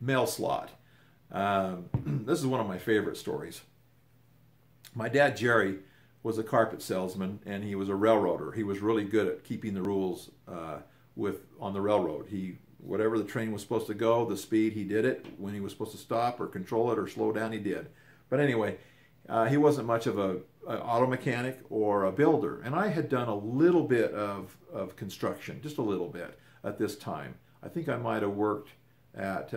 mail slot. This is one of my favorite stories. My dad, Jerry, was a carpet salesman, and he was a railroader. He was really good at keeping the rules on the railroad. Whatever the train was supposed to go, the speed, he did it. When he was supposed to stop or control it or slow down, he did. But anyway, he wasn't much of an auto mechanic or a builder. And I had done a little bit of construction, just a little bit at this time. I think I might have worked at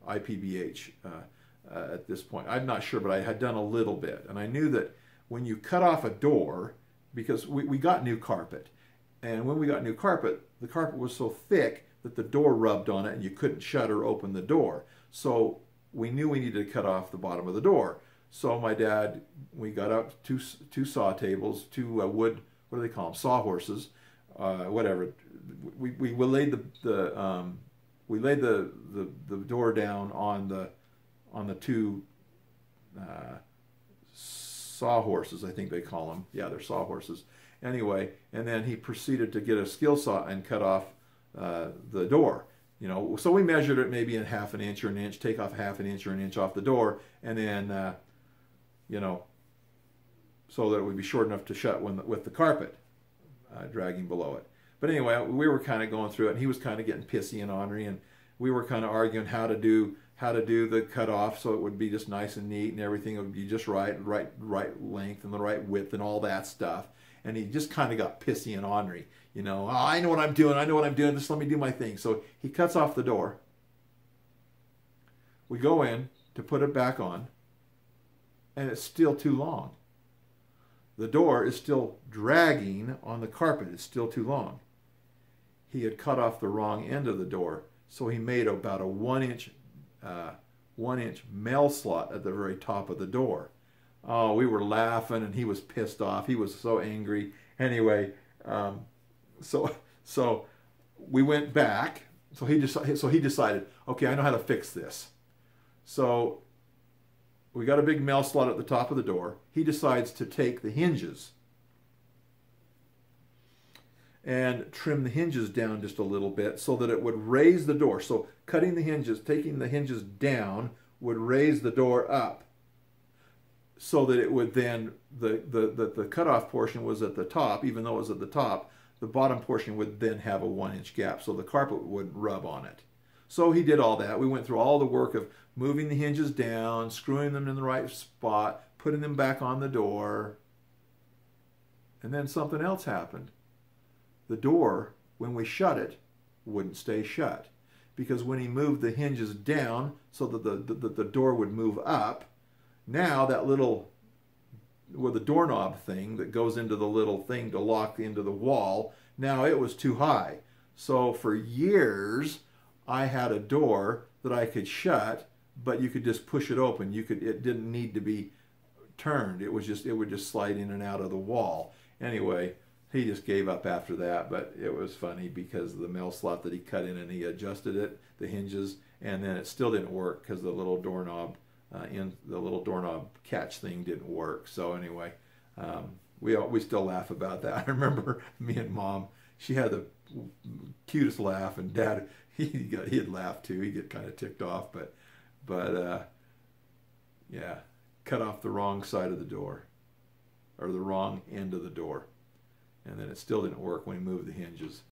IPBH at this point. I'm not sure, but I had done a little bit. And I knew that when you cut off a door, because we got new carpet, and when we got new carpet, the carpet was so thick that the door rubbed on it and you couldn't shut or open the door. So we knew we needed to cut off the bottom of the door. So my dad, we got out two saw tables, two wood, what do they call them, sawhorses, whatever. We laid the door down on the two sawhorses, I think they call them. Yeah, they're sawhorses. Anyway, and then he proceeded to get a skill saw and cut off the door. You know, so we measured it maybe in half an inch or an inch, take off half an inch or an inch off the door, and then, you know, so that it would be short enough to shut with the carpet dragging below it. But anyway, we were kind of going through it, and he was kind of getting pissy and ornery, and we were kind of arguing how to do the cutoff so it would be just nice and neat and everything would be just right length and the right width and all that stuff. And he just kind of got pissy and ornery. You know, oh, I know what I'm doing, just let me do my thing. So he cuts off the door. We go in to put it back on, and it's still too long. The door is still dragging on the carpet. It's still too long. He had cut off the wrong end of the door, so he made about a 1-inch mail slot at the very top of the door. Oh, we were laughing, and he was pissed off. He was so angry. Anyway, so we went back. So he decided, okay, I know how to fix this. So we got a big mail slot at the top of the door. He decides to take the hinges and trim the hinges down just a little bit so that it would raise the door. So cutting the hinges, taking the hinges down would raise the door up, so that it would then, the cutoff portion was at the top. Even though it was at the top, the bottom portion would then have a 1-inch gap, so the carpet wouldn't rub on it. So he did all that. We went through all the work of moving the hinges down, screwing them in the right spot, putting them back on the door. And then something else happened. The door, when we shut it, wouldn't stay shut. Because when he moved the hinges down so that the door would move up, now that little, with the doorknob thing that goes into the little thing to lock into the wall, now it was too high. So for years, I had a door that I could shut, but you could just push it open. It didn't need to be turned. It would just slide in and out of the wall. Anyway, he just gave up after that, but it was funny because of the mail slot that he cut in, and he adjusted it, the hinges, and then it still didn't work because the little doorknob catch thing didn't work. So anyway, we still laugh about that. I remember me and Mom, she had the cutest laugh, and Dad, he'd laugh too. He'd get kind of ticked off, but yeah, cut off the wrong side of the door, or the wrong end of the door, and then it still didn't work when he moved the hinges.